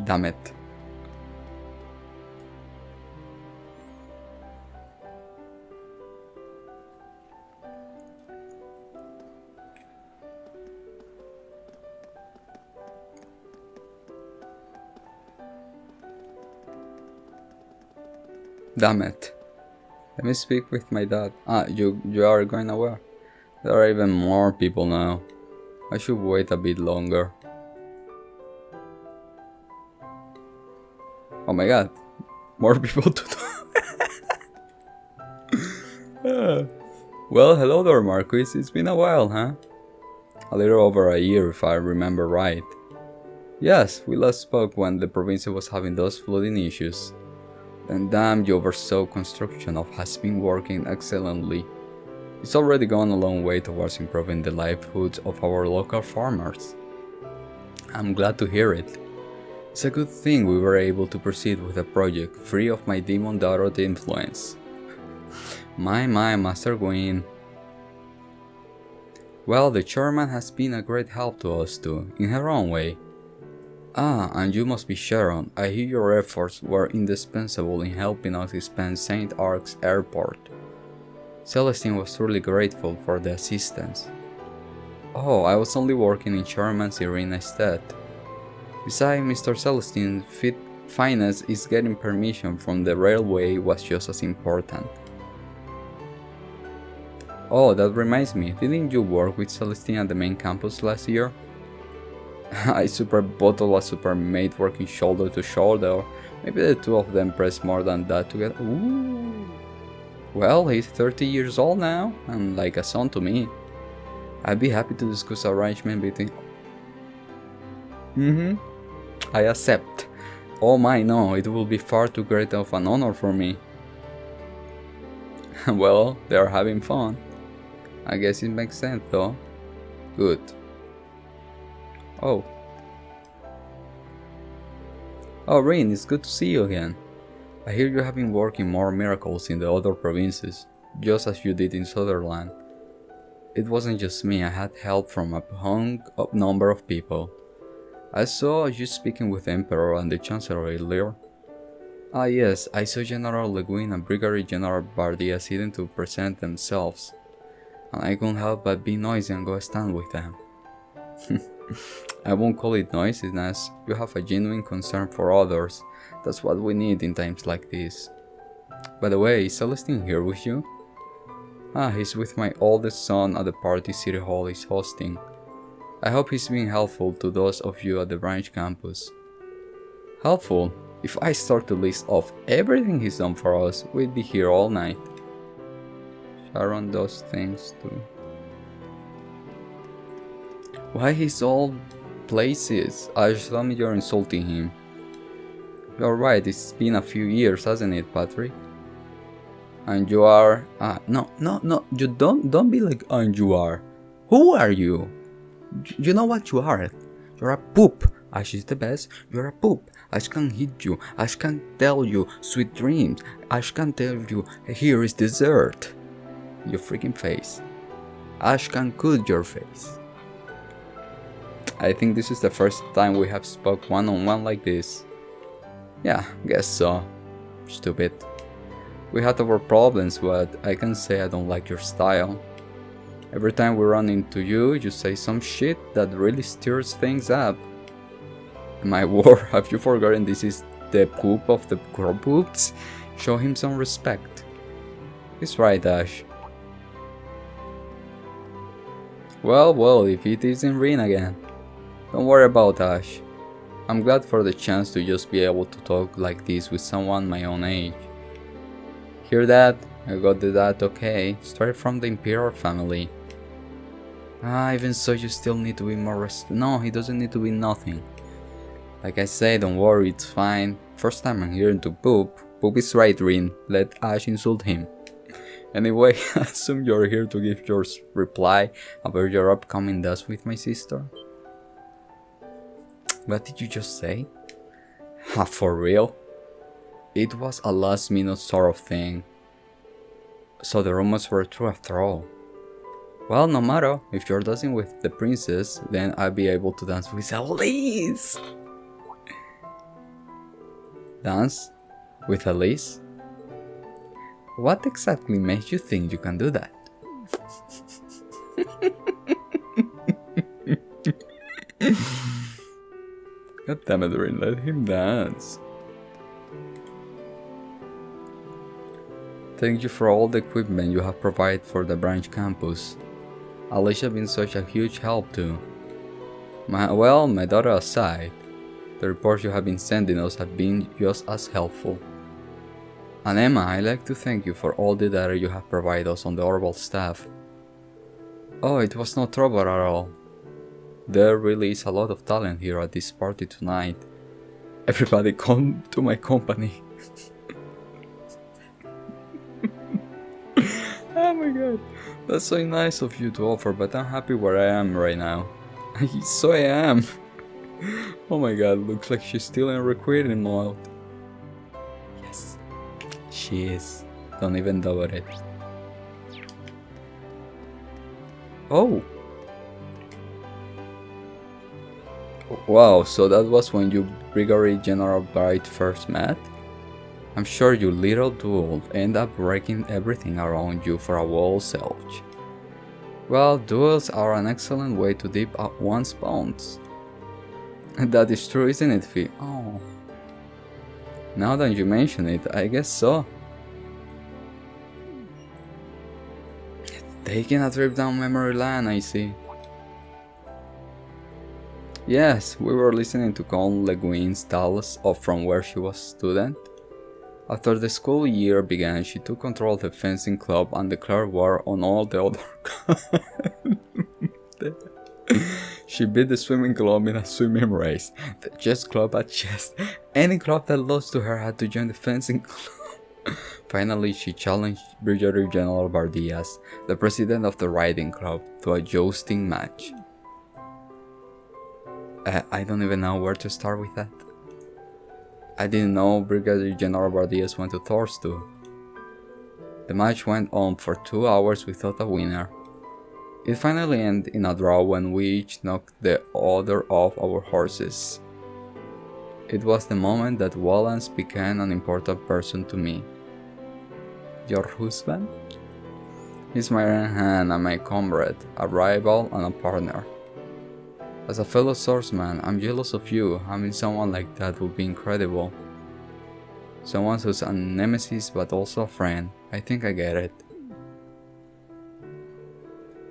Damn it. Damn it. Let me speak with my dad. You are going away. There are even more people now. I should wait a bit longer. Oh my god. More people to do. Well, hello there, Marquis. It's been a while, huh? A little over a year, if I remember right. Yes, we last spoke when the province was having those flooding issues. The dam you oversaw construction of has been working excellently. It's already gone a long way towards improving the livelihoods of our local farmers. I'm glad to hear it. It's a good thing we were able to proceed with the project free of my demon daughter's influence. My, Master Rean. Well, the chairman has been a great help to us too, in her own way. And you must be Sharon. I hear your efforts were indispensable in helping us expand St. Ark's airport. Celestine was truly grateful for the assistance. Oh, I was only working in Chairman's arena instead. Besides, Mr. Celestine's finance is getting permission from the railway was just as important. Oh, that reminds me, didn't you work with Celestine at the main campus last year? I super bottle a super mate working shoulder to shoulder. Maybe the two of them press more than that together. Ooh. Well, he's 30 years old now, and like a son to me. I'd be happy to discuss arrangement between... I accept. Oh my, no, it will be far too great of an honor for me. Well, they are having fun. I guess it makes sense though. Good. Oh, Rean, it's good to see you again. I hear you have been working more miracles in the other provinces, just as you did in Sutherland. It wasn't just me, I had help from a number of people. I saw you speaking with the Emperor and the Chancellor earlier. Ah yes, I saw General Le Guin and Brigadier General Bardia sitting to present themselves, and I couldn't help but be noisy and go stand with them. I won't call it noisiness, you have a genuine concern for others, that's what we need in times like this. By the way, is Celestine here with you? He's with my oldest son at the party City Hall is hosting. I hope he's being helpful to those of you at the branch campus. Helpful? If I start to list off everything he's done for us, we'd be here all night. Sharon does things too. Why he's all places? Ash, tell me you're insulting him. You're right, it's been a few years, hasn't it, Patrick? And you are... no, you don't be like, and you are. Who are you? You know what you are? You're a poop. Ash is the best, you're a poop. Ash can hit you, Ash can tell you sweet dreams, Ash can tell you, here is dessert. Your freaking face. Ash can cut your face. I think this is the first time we have spoke one-on-one like this. Yeah, guess so. Stupid. We had our problems, but I can say I don't like your style. Every time we run into you, you say some shit that really stirs things up. My word, have you forgotten this is the poop of the poops? Show him some respect. He's right, Ash. Well, if it isn't Rean again. Don't worry about Ash. I'm glad for the chance to just be able to talk like this with someone my own age. Hear that? I got that okay, straight from the Imperial family. Even so you still need to be more No, he doesn't need to be nothing. Like I say, don't worry, it's fine. First time I'm hearing to poop. Poop is right, Rean. Let Ash insult him. Anyway, I assume you're here to give your reply about your upcoming dance with my sister. What did you just say? For real? It was a last minute sort of thing. So the rumors were true after all. Well, no matter, if you're dancing with the princess, then I'll be able to dance with Elise! Dance? With Elise? What exactly makes you think you can do that? God damn it, Rean, let him dance. Thank you for all the equipment you have provided for the branch campus. Alicia has been such a huge help too. My daughter aside, the reports you have been sending us have been just as helpful. And Emma, I'd like to thank you for all the data you have provided us on the Orbital staff. Oh, it was no trouble at all. There really is a lot of talent here at this party tonight. Everybody come to my company. Oh my god, that's so nice of you to offer, but I'm happy where I am right now. So I am. Oh my god, looks like she's still in recruiting mode. Yes, she is. Don't even doubt it. Oh! Wow, so that was when you Brigadier General Bright first met? I'm sure your little duel end up breaking everything around you for a wall self. Well, duels are an excellent way to dip up one's bones. That is true, isn't it, Fee? Oh. Now that you mention it, I guess so. Taking a trip down memory lane, I see. Yes, we were listening to Con Le Guin's tales of from where she was a student. After the school year began, she took control of the fencing club and declared war on all the other She beat the swimming club in a swimming race, the chess club at chess. Any club that lost to her had to join the fencing club. Finally, she challenged Brigadier General Bardias, the president of the riding club, to a jousting match. I don't even know where to start with that. I didn't know Brigadier General Bardias went to Thor's too. The match went on for 2 hours without a winner. It finally ended in a draw when we each knocked the other off our horses. It was the moment that Wallace became an important person to me. Your husband? He's my right hand and my comrade, a rival and a partner. As a fellow swordsman, I'm jealous of you. Having someone like that would be incredible. Someone who's a nemesis but also a friend. I think I get it.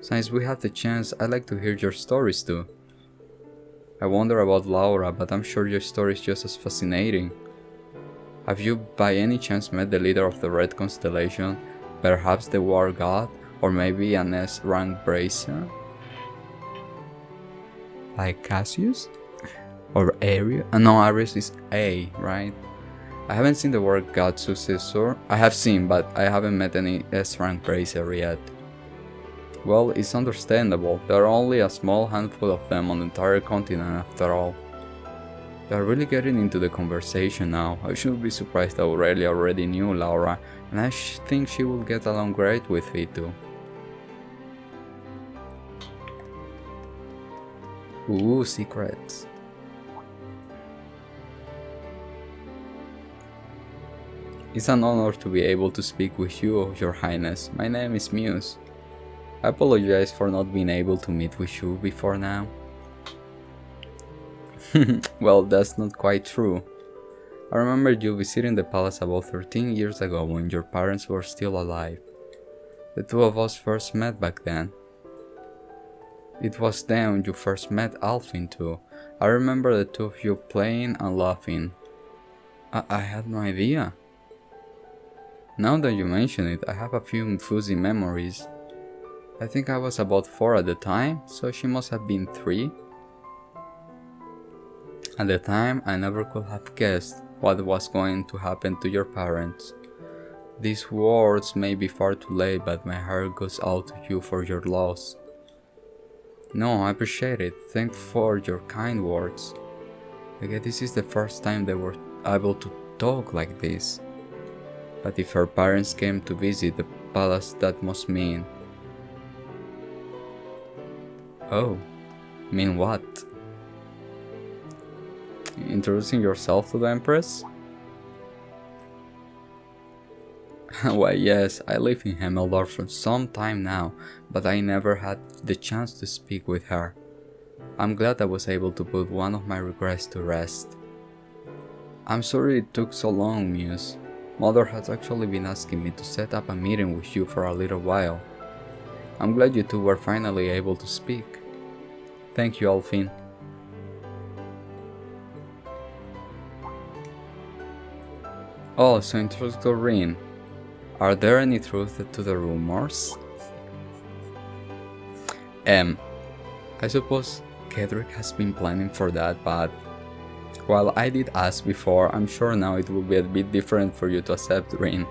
Since we have the chance, I'd like to hear your stories too. I wonder about Laura, but I'm sure your story is just as fascinating. Have you by any chance met the leader of the Red Constellation? Perhaps the War God? Or maybe an S-rank bracer? Like Cassius? Or Ares? No, Ares is A, right? I haven't seen the War God successor. I have seen, but I haven't met any S-rank bracer yet. Well, it's understandable. There are only a small handful of them on the entire continent after all. They are really getting into the conversation now. I shouldn't be surprised that Aurelia already knew Laura, and I think she will get along great with it too. Ooh, secrets. It's an honor to be able to speak with you, Your Highness. My name is Muse. I apologize for not being able to meet with you before now. Well, that's not quite true. I remember you visiting the palace about 13 years ago when your parents were still alive. The two of us first met back then. It was then you first met Alfin too. I remember the two of you playing and laughing. I had no idea. Now that you mention it, I have a few fuzzy memories. I think I was about 4 at the time, so she must have been 3. At the time, I never could have guessed what was going to happen to your parents. These words may be far too late, but my heart goes out to you for your loss. No, I appreciate it. Thanks for your kind words. I guess this is the first time they were able to talk like this. But if her parents came to visit the palace, that must mean... Oh, mean what? Introducing yourself to the Empress? Why yes, I live in Hemeldorf for some time now, but I never had the chance to speak with her. I'm glad I was able to put one of my regrets to rest. I'm sorry it took so long, Muse. Mother has actually been asking me to set up a meeting with you for a little while. I'm glad you two were finally able to speak. Thank you, Alfin. Oh, so Instructor Rean, are there any truth to the rumors? I suppose Kedrick has been planning for that, but while I did ask before, I'm sure now it will be a bit different for you to accept, Rean.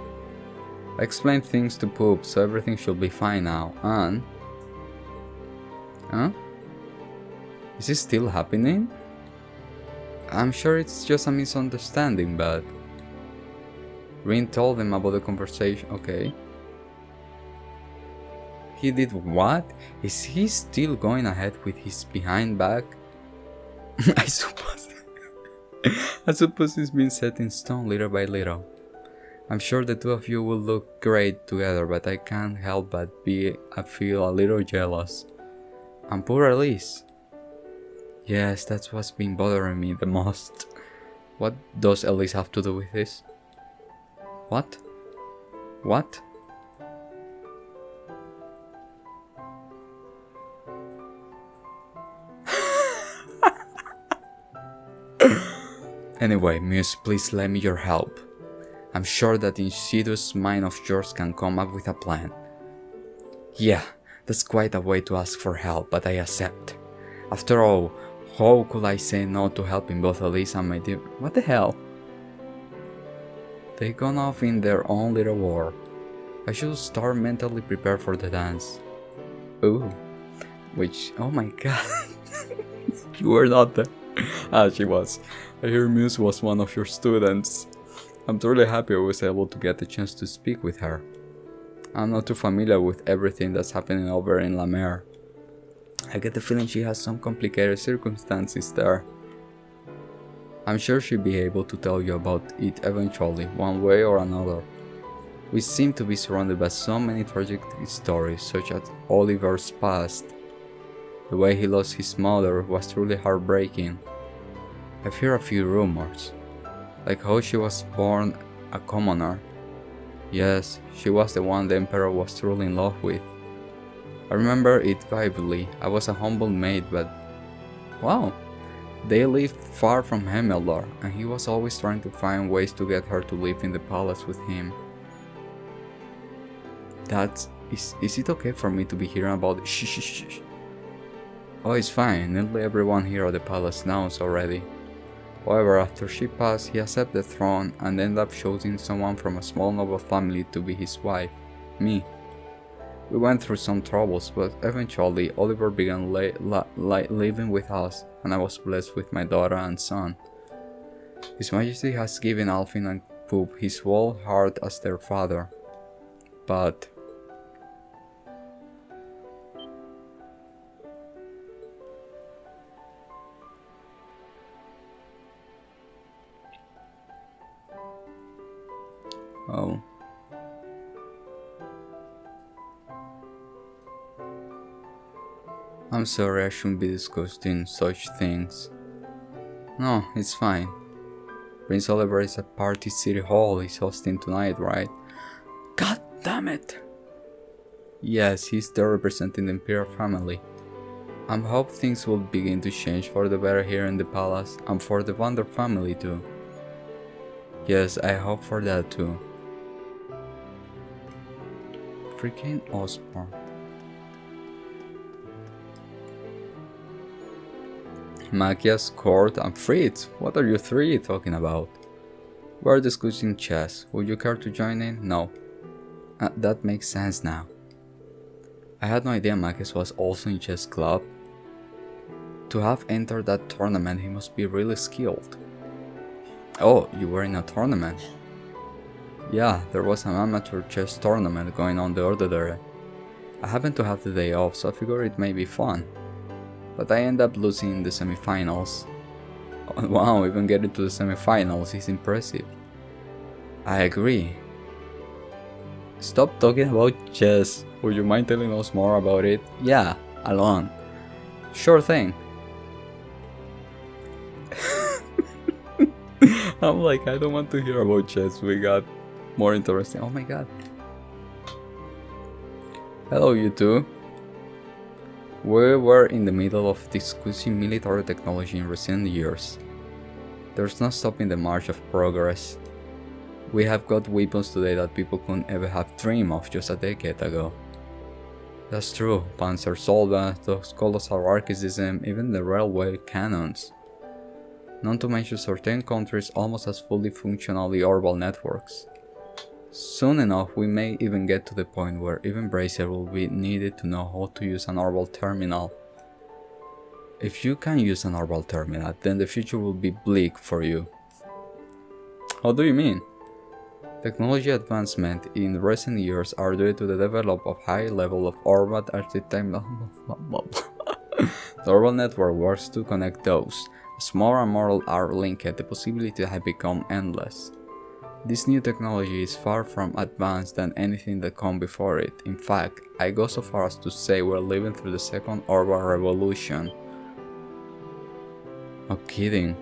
I explained things to Poop, so everything should be fine now, and... Huh? Is this still happening? I'm sure it's just a misunderstanding, but... Rean told them about the conversation, okay. He did what? Is he still going ahead with his behind back? I suppose it's been set in stone little by little. I'm sure the two of you will look great together, but I can't help but feel a little jealous. And poor Elise. Yes, that's what's been bothering me the most. What does Elise have to do with this? What? What? Anyway, Muse, please lend me your help. I'm sure that insidious mind of yours can come up with a plan. Yeah, that's quite a way to ask for help, but I accept. After all, how could I say no to helping both Elise and my dear... What the hell? They gone off in their own little war. I should start mentally prepared for the dance. Ooh. Which... Oh my god. You were not there. Ah, she was. I hear Muse was one of your students. I'm truly happy I was able to get the chance to speak with her. I'm not too familiar with everything that's happening over in La Mer. I get the feeling she has some complicated circumstances there. I'm sure she'll be able to tell you about it eventually, one way or another. We seem to be surrounded by so many tragic stories, such as Oliver's past. The way he lost his mother was truly heartbreaking. I've heard a few rumors, like how she was born a commoner. Yes, she was the one the Emperor was truly in love with. I remember it vividly. I was a humble maid, but... Wow! They lived far from Hemeldor, and he was always trying to find ways to get her to live in the palace with him. Is it okay for me to be hearing about... Shh. Oh, it's fine. Nearly everyone here at the palace knows already. However, after she passed, he accepted the throne and ended up choosing someone from a small noble family to be his wife, me. We went through some troubles, but eventually Oliver began living with us, and I was blessed with my daughter and son. His Majesty has given Alfin and Poop his whole heart as their father, but... Oh. I'm sorry, I shouldn't be discussing such things. No, it's fine. Prince Oliver is at Party City Hall he's hosting tonight, right? God damn it! Yes, he's there representing the Imperial family. I hope things will begin to change for the better here in the palace, and for the Vander family too. Yes, I hope for that too. Freaking Osborne. Magia's court and Fritz, what are you three talking about? We're discussing chess, would you care to join in? No. That makes sense now. I had no idea Magias was also in chess club. To have entered that tournament he must be really skilled. Oh, you were in a tournament? Yeah, there was an amateur chess tournament going on the other day. I happened to have the day off, so I figured it may be fun. But I ended up losing in the semifinals. Oh, wow, even getting to the semifinals is impressive. I agree. Stop talking about chess. Would you mind telling us more about it? Yeah, alone. Sure thing. I'm like, I don't want to hear about chess. We got more interesting. Oh my god. Hello, you two. We were in the middle of discussing military technology in recent years. There's no stopping the march of progress. We have got weapons today that people couldn't ever have dreamed of just a decade ago. That's true, panzer soldiers, those colossal archaism, even the railway cannons. Not to mention certain countries almost as fully functionally orbital networks. Soon enough we may even get to the point where even Bracer will be needed to know how to use an orbital terminal. If you can use an orbital terminal, then the future will be bleak for you. How do you mean? Technology advancement in recent years are due to the development of high level of orbital architecture. The orbital network works to connect those. As more and more are linked, the possibilities have become endless. This new technology is far from advanced than anything that came before it. In fact, I go so far as to say we're living through the second orbital revolution. No kidding.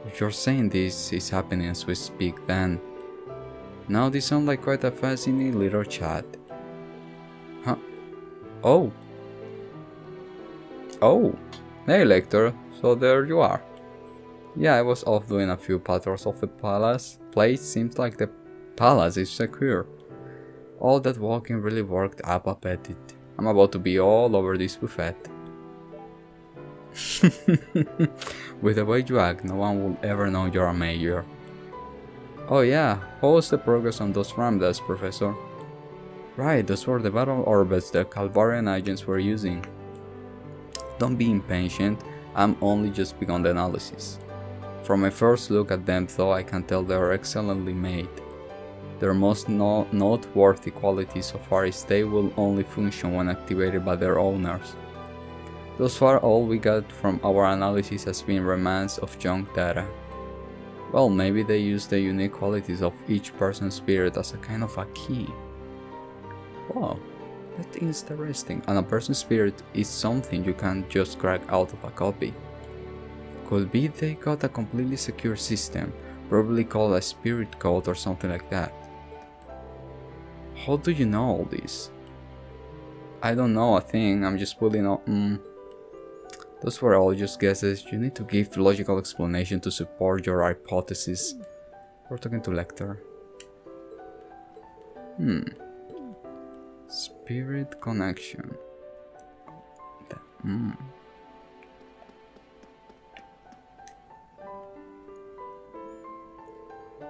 If you're saying this is happening as we speak, then... Now this sounds like quite a fascinating little chat. Huh? Oh. Oh. Hey Lecter, so there you are. Yeah, I was off doing a few patrols of the palace. Place seems like the palace is secure. All that walking really worked up appetite. I'm about to be all over this buffet. With the way you act, no one will ever know you're a major. Oh yeah, how was the progress on those ramdas, Professor? Right, those were the battle orbits the Calvarian agents were using. Don't be impatient, I'm only just begun the analysis. From my first look at them though, I can tell they are excellently made. Their most noteworthy quality so far is they will only function when activated by their owners. Thus far all we got from our analysis has been remnants of junk data. Well, maybe they use the unique qualities of each person's spirit as a kind of a key. Wow, that's interesting. And a person's spirit is something you can't just crack out of a copy. Could be they got a completely secure system, probably called a spirit code or something like that. How do you know all this? I don't know a thing, I'm just pulling out. Those were all just guesses. You need to give logical explanation to support your hypothesis. We're talking to Lecter. Spirit connection.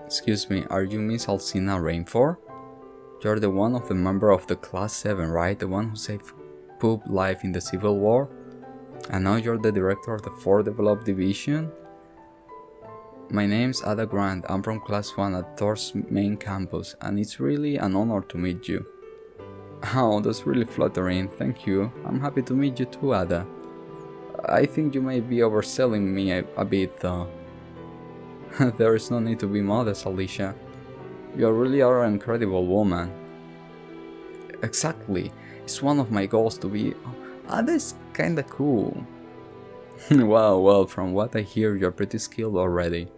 Excuse me, are you Miss Alcina Rainford? You're the one of the member of the Class 7, right? The one who saved Poop life in the Civil War? And now you're the director of the 4th Developed Division? My name's Ada Grant, I'm from Class 1 at Thor's main campus, and it's really an honor to meet you. Oh, that's really flattering, thank you. I'm happy to meet you too, Ada. I think you may be overselling me a bit though. There is no need to be modest, Alicia. You really are an incredible woman. Exactly, it's one of my goals to be... Ada's kinda cool. Wow, well, from what I hear, you're pretty skilled already.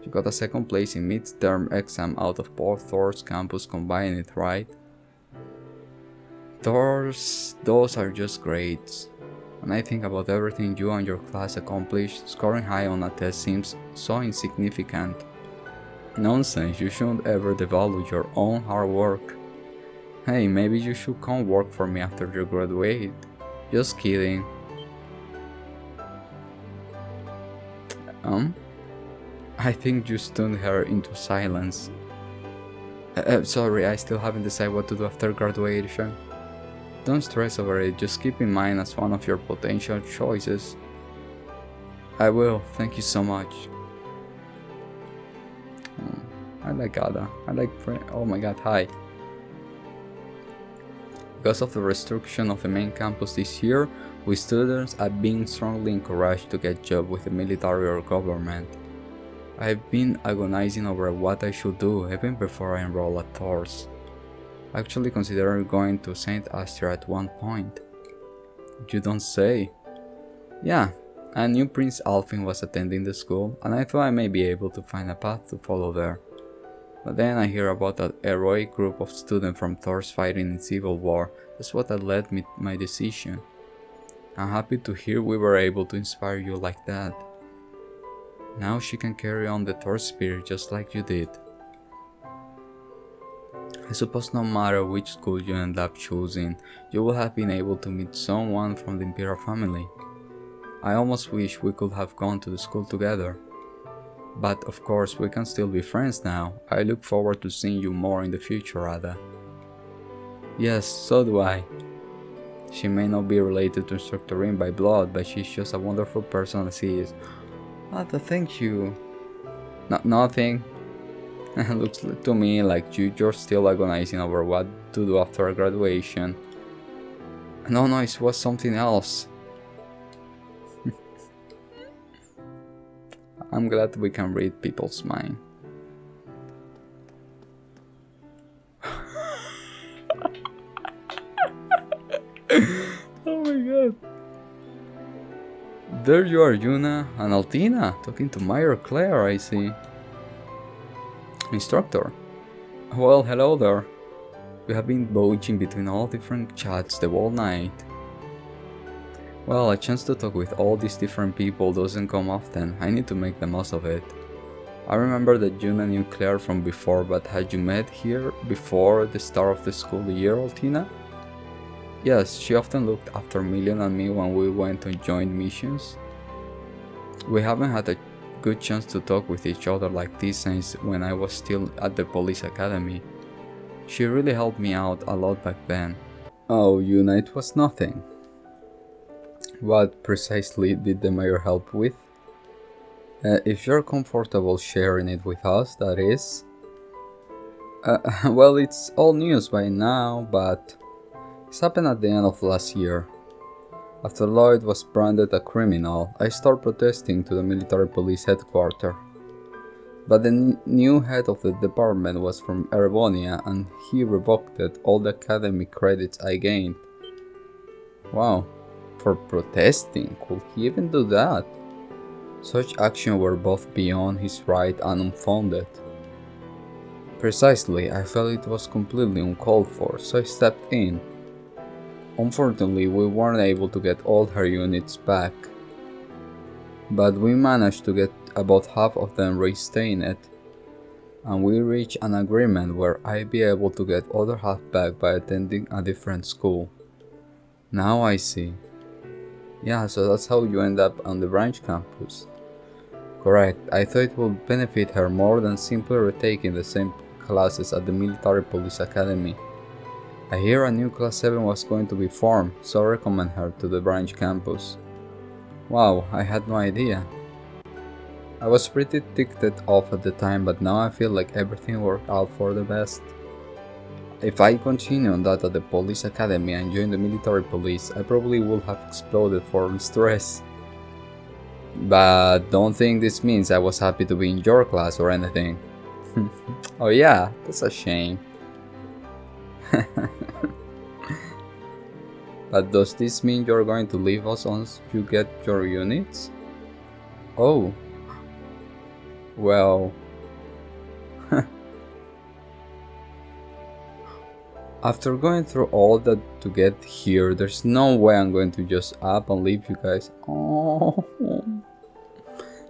You got a second place in mid-term exam out of both Thor's campus combined, right? Those are just grades. When I think about everything you and your class accomplished, scoring high on a test seems so insignificant. Nonsense, you shouldn't ever devalue your own hard work. Hey, maybe you should come work for me after you graduate. Just kidding. I think you stunned her into silence. Sorry, I still haven't decided what to do after graduation. Don't stress over it, just keep in mind as one of your potential choices. I will, thank you so much. I like Ada. I like oh my god, hi. Because of the restriction of the main campus this year, we students are being strongly encouraged to get jobs with the military or government. I've been agonizing over what I should do even before I enroll at Thor's. I actually considered going to St. Astra at one point. You don't say. Yeah, I knew Prince Alfin was attending the school, and I thought I may be able to find a path to follow there. But then I hear about that heroic group of students from Thor's fighting in Civil War. That's what led me my decision. I'm happy to hear we were able to inspire you like that. Now she can carry on the Thor spirit just like you did. I suppose no matter which school you end up choosing, you will have been able to meet someone from the Imperial family. I almost wish we could have gone to the school together. But of course we can still be friends now. I look forward to seeing you more in the future, Ada. Yes, so do I. She may not be related to Instructor Rean by blood, but she's just a wonderful person as he is. Ada, thank you. Nothing. Looks to me like you're still agonizing over what to do after graduation. No, it was something else. I'm glad we can read people's mind. Oh my god. There you are, Yuna and Altina, talking to Meyer Claire, I see. Instructor. Well, hello there. We have been boaching between all different chats the whole night. Well, a chance to talk with all these different people doesn't come often. I need to make the most of it. I remember that Yuna knew Claire from before, but had you met here before the start of the school year, Altina? Yes, she often looked after Million and me when we went on joint missions. We haven't had a good chance to talk with each other like this since when I was still at the police academy. She really helped me out a lot back then. Oh, Yuna, it was nothing. What precisely did the mayor help with? If you're comfortable sharing it with us, that is. Well, it's all news by now, but it happened at the end of last year. After Lloyd was branded a criminal, I started protesting to the military police headquarters. But the new head of the department was from Erebonia, and he revoked all the academic credits I gained. Wow, for protesting, could he even do that? Such actions were both beyond his right and unfounded. Precisely, I felt it was completely uncalled for, so I stepped in. Unfortunately, we weren't able to get all her units back, but we managed to get about half of them reinstated, and we reached an agreement where I'd be able to get other half back by attending a different school. Now I see. Yeah, so that's how you end up on the branch campus. Correct, I thought it would benefit her more than simply retaking the same classes at the Military Police Academy. I hear a new Class 7 was going to be formed, so I recommend her to the branch campus. Wow, I had no idea. I was pretty ticked off at the time, but now I feel like everything worked out for the best. If I continue on that at the police academy and join the military police, I probably would have exploded from stress. But don't think this means I was happy to be in your class or anything. Oh yeah, that's a shame. But does this mean you're going to leave us once you get your units? Oh. Well. After going through all that to get here, there's no way I'm going to just up and leave you guys. Oh.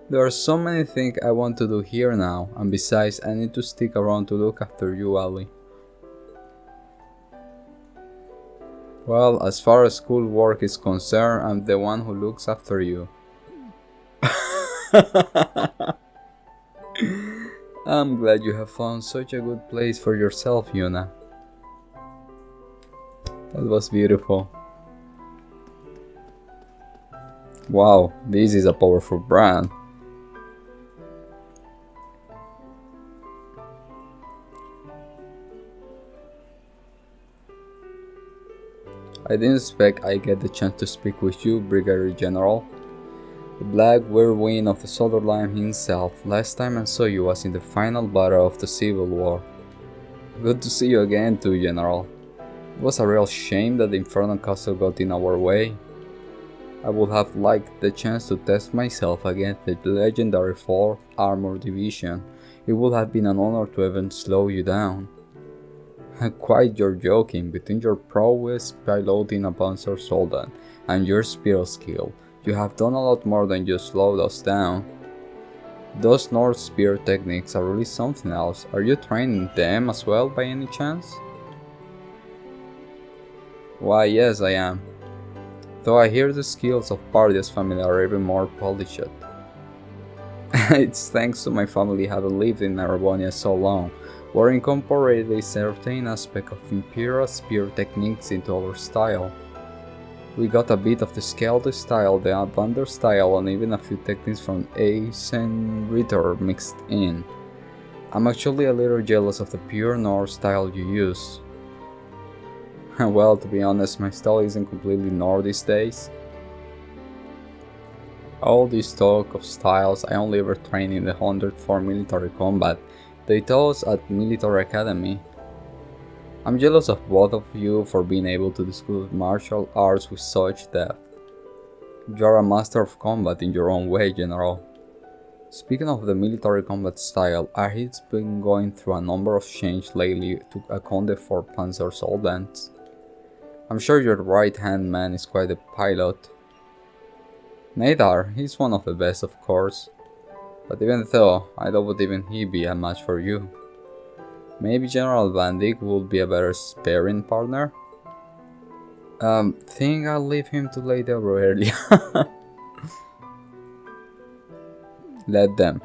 There are so many things I want to do here now, and besides, I need to stick around to look after you, Ali. Well, as far as school work is concerned, I'm the one who looks after you. I'm glad you have found such a good place for yourself, Yuna. That was beautiful. Wow, this is a powerful brand. I didn't expect I'd get the chance to speak with you, Brigadier General. The Black Whirlwind of the Sutherland himself. Last time I saw you was in the final battle of the Civil War. Good to see you again too, General. It was a real shame that the Infernal Castle got in our way. I would have liked the chance to test myself against the legendary 4th Armored Division. It would have been an honor to even slow you down. Quite, you're joking. Between your prowess piloting a Panzer Soldat and your spear skill, you have done a lot more than just slowed us down. Those North spear techniques are really something else. Are you training them as well by any chance? Why, yes, I am. Though I hear the skills of Pardia's family are even more polished. It's thanks to my family having lived in Narabonia so long. We're incorporated a certain aspect of Imperial spear techniques into our style. We got a bit of the Scaled style, the Avander style, and even a few techniques from Ace and Ritter mixed in. I'm actually a little jealous of the pure North style you use. Well, to be honest, my style isn't completely North these days. All this talk of styles, I only ever trained in the 104 military combat they taught us at Military Academy. I'm jealous of both of you for being able to discuss martial arts with such depth. You're a master of combat in your own way, General. Speaking of the military combat style, Arhid's been going through a number of changes lately to account for Panzer Soldats. I'm sure your right-hand man is quite a pilot. Nadar, he's one of the best, of course. But even though, I doubt even he be a match for you. Maybe General Van Dyck would be a better sparring partner? Think I'll leave him to later early. Let them.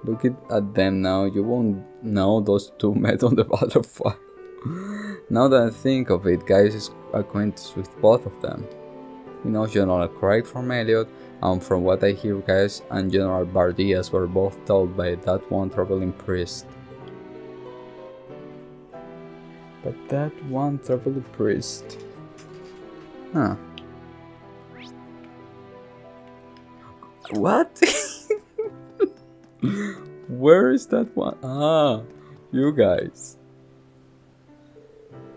Look at them now, you won't know those two met on the battlefield. Now that I think of it, Gaius is acquainted with both of them. He knows General Craig from Elliot, and from what I hear, Gaius and General Bardias were both told by that one traveling priest. But that one traveling priest... Huh. What? Where is that one? Ah, you guys.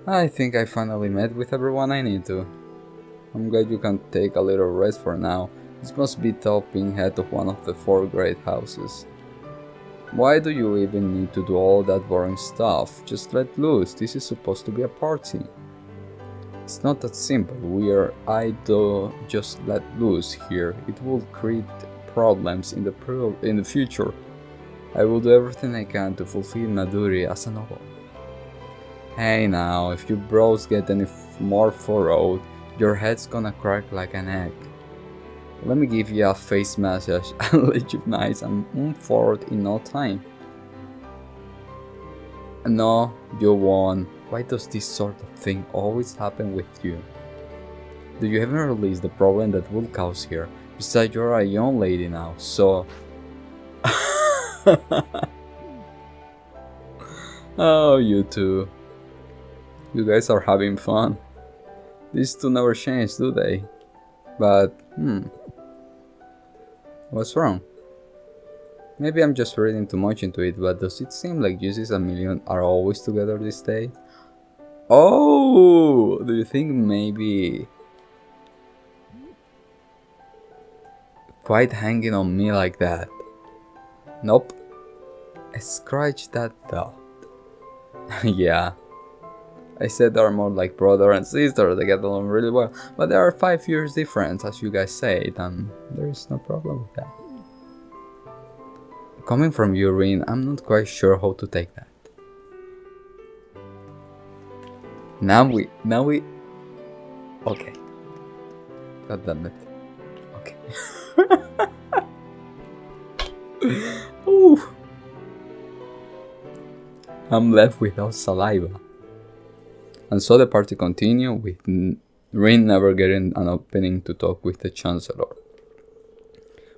I think I finally met with everyone I need to. I'm glad you can take a little rest for now. This must be tough being head of one of the 4 great houses. Why do you even need to do all that boring stuff? Just let loose, this is supposed to be a party. It's not that simple, I do just let loose here, it will create problems in the future. I will do everything I can to fulfill my duty as a noble. Hey now, if you bros get any more furrowed, your head's gonna crack like an egg. Let me give you a face massage and let you nice and move forward in no time. No, you won't. Why does this sort of thing always happen with you? Do you even realize the problem that will cause here? Besides, you're a young lady now, so... Oh, you two. You guys are having fun. These two never change, do they? But, what's wrong? Maybe I'm just reading too much into it, but does it seem like Jessy and Million are always together these days? Oh! Do you think maybe... quite hanging on me like that? Nope. Scratch that thought. Yeah. I said they're more like brother and sister, they get along really well, but there are 5 years difference, as you guys said, and there is no problem with that. Coming from you, Rean, I'm not quite sure how to take that. Now we... Okay. God damn it. Okay. Ooh. I'm left without saliva. And so the party continued, with Rean never getting an opening to talk with the Chancellor.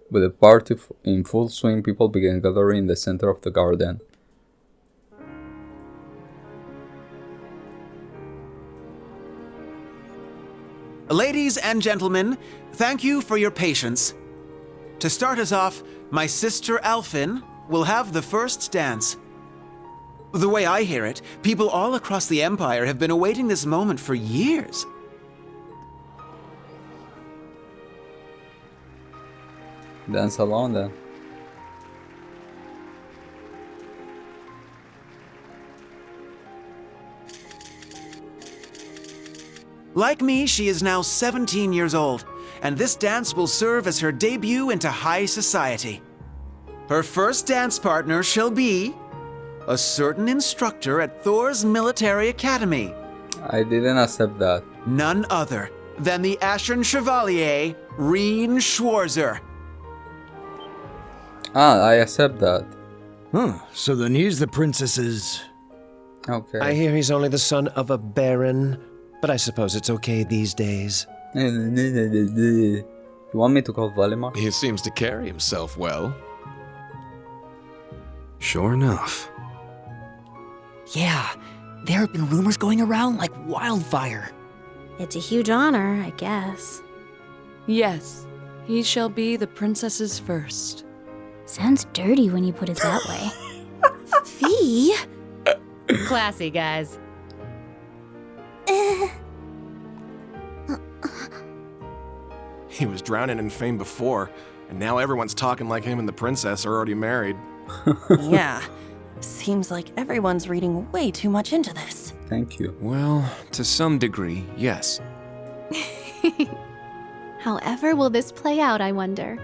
With the party in full swing, people began gathering in the center of the garden. Ladies and gentlemen, thank you for your patience. To start us off, my sister Alphin will have the first dance. The way I hear it, people all across the Empire have been awaiting this moment for years. Dance along then. Like me, she is now 17 years old, and this dance will serve as her debut into high society. Her first dance partner shall be a certain instructor at Thor's military academy. I didn't accept that. None other than the Ashen Chevalier, Rean Schwarzer. Ah, I accept that. So then he's the princess's... Okay. I hear he's only the son of a baron, but I suppose it's okay these days. You want me to call Valimar? He seems to carry himself well. Sure enough. Yeah, there have been rumors going around like wildfire. It's a huge honor, I guess. Yes, he shall be the princess's first. Sounds dirty when you put it that way. Fee? Classy, guys. He was drowning in fame before, and now everyone's talking like him and the princess are already married. Yeah, seems like everyone's reading way too much into this. Thank you. Well, to some degree, yes. However will this play out, I wonder?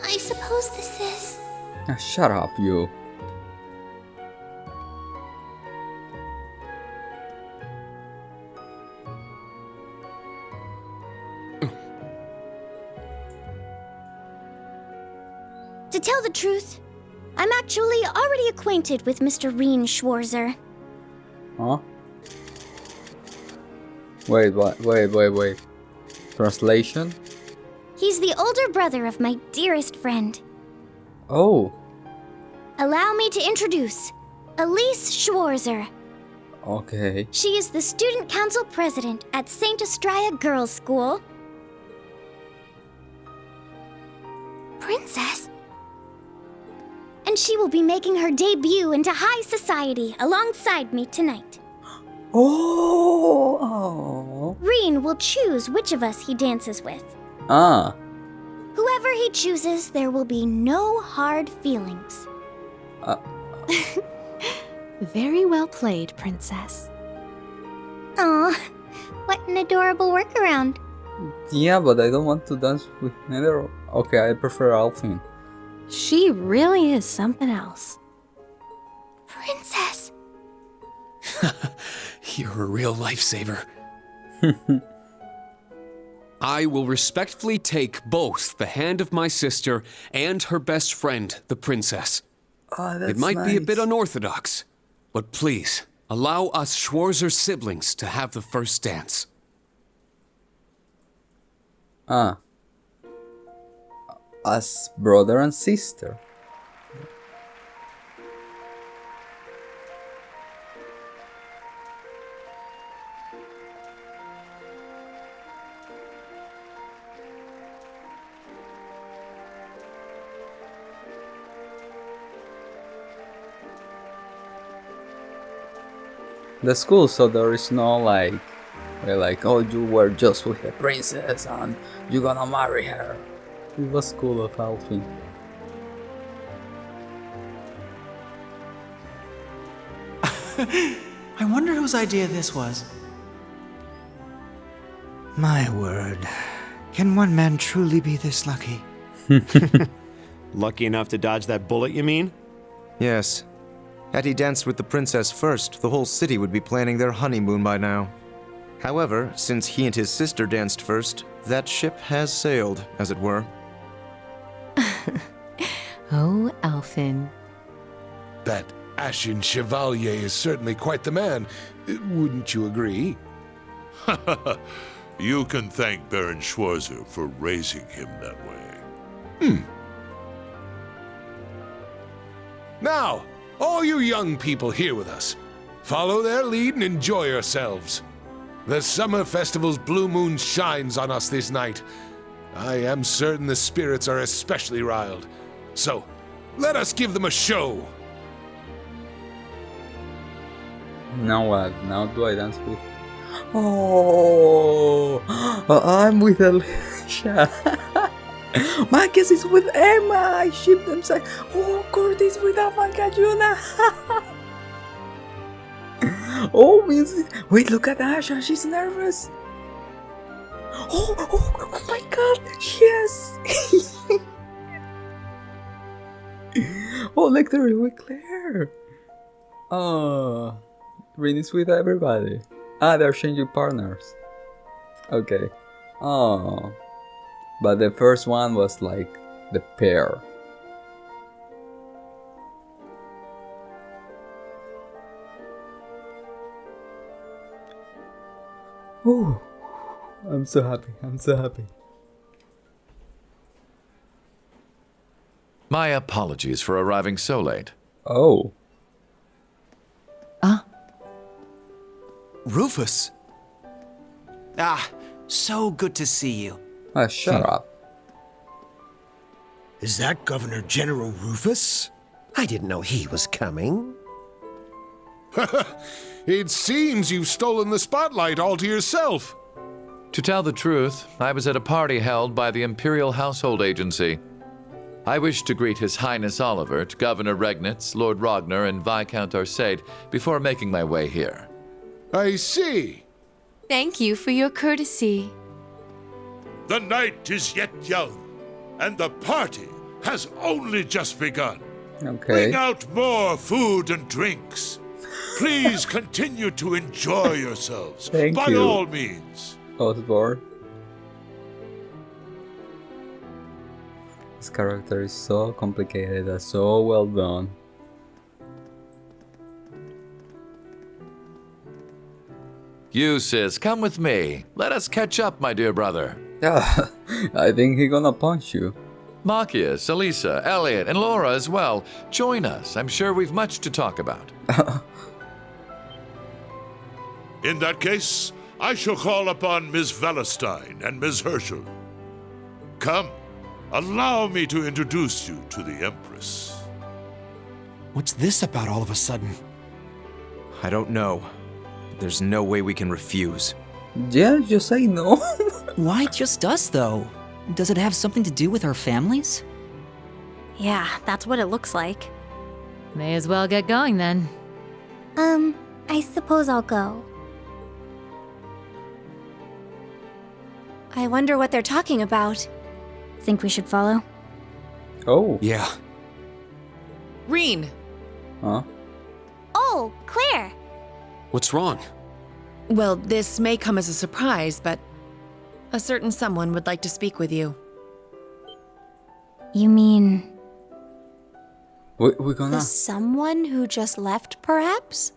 I suppose this is... Ah, shut up, you. To tell the truth, I'm actually already acquainted with Mr. Rean Schwarzer. Huh? Wait. Translation? He's the older brother of my dearest friend. Oh. Allow me to introduce Elise Schwarzer. Okay. She is the student council president at St. Estrella Girls' School. Princess? And she will be making her debut into high society alongside me tonight. Oh. Rean will choose which of us he dances with. Ah. Whoever he chooses, there will be no hard feelings. Very well played, Princess. Aw, what an adorable workaround. Yeah, but I don't want to dance with neither. Okay, I prefer Alfin. She really is something else. Princess! You're a real lifesaver. I will respectfully take both the hand of my sister and her best friend, the princess. Oh, that's It might be a bit nice. unorthodox, but please, allow us Schwarzer siblings to have the first dance. Ah. As brother and sister. The school, so there is no like, oh, you were just with the princess and you're gonna marry her. It was cool of Alfin. I wonder whose idea this was. My word. Can one man truly be this lucky? Lucky enough to dodge that bullet, you mean? Yes. Had he danced with the princess first, the whole city would be planning their honeymoon by now. However, since he and his sister danced first, that ship has sailed, as it were. Oh, Alfin. That Ashen Chevalier is certainly quite the man. Wouldn't you agree? You can thank Baron Schwarzer for raising him that way. Now, all you young people here with us, follow their lead and enjoy yourselves. The summer festival's blue moon shines on us this night. I am certain the spirits are especially riled. So, let us give them a show. Now what? Now do I dance with? Oh, I'm with Alicia. Marcus is with Emma. I ship them. Oh, Curtis with Amakajuna. Oh, wait, look at Asha. She's nervous. Oh my God. Yes. Oh, Lecter with Claire. Oh, Rean is with everybody. Ah, they're changing partners. Okay. Oh. But the first one was like the pair. Ooh. I'm so happy. I'm so happy. My apologies for arriving so late. Oh. Rufus. Ah, so good to see you. Shut up. Is that Governor General Rufus? I didn't know he was coming. It seems you've stolen the spotlight all to yourself. To tell the truth, I was at a party held by the Imperial Household Agency. I wish to greet His Highness Olivert, Governor Regnitz, Lord Ragnar, and Viscount Arcade before making my way here. I see. Thank you for your courtesy. The night is yet young, and the party has only just begun. Okay. Bring out more food and drinks. Please continue to enjoy yourselves. Thank by you. all means. Osborne. This character is so complicated and so well done. You, sis, come with me. Let us catch up, my dear brother. I think he's gonna punch you. Marcus, Elisa, Elliot, and Laura as well. Join us. I'm sure we've much to talk about. In that case, I shall call upon Ms. Valestein and Ms. Herschel. Come, allow me to introduce you to the Empress. What's this about all of a sudden? I don't know. There's no way we can refuse. Yeah, just say no. Why just us, though? Does it have something to do with our families? Yeah, that's what it looks like. May as well get going then. I suppose I'll go. I wonder what they're talking about. Think we should follow? Oh. Yeah. Rean! Huh? Oh, Claire! What's wrong? Well, this may come as a surprise, but a certain someone would like to speak with you. You mean... We're gonna... The someone who just left, perhaps?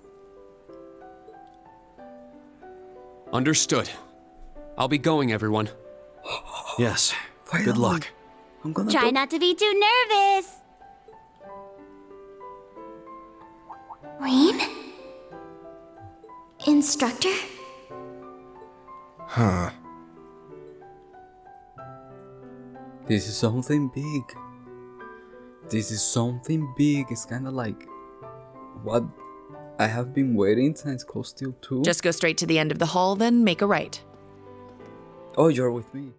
Understood. I'll be going, everyone. Yes. Finally. Good luck. I'm gonna Try go... not to be too nervous. Rean? Instructor? Huh. This is something big. This is something big. It's kind of like what I have been waiting since Cold Steel 2. Just go straight to the end of the hall, then make a right. Oh, you're with me.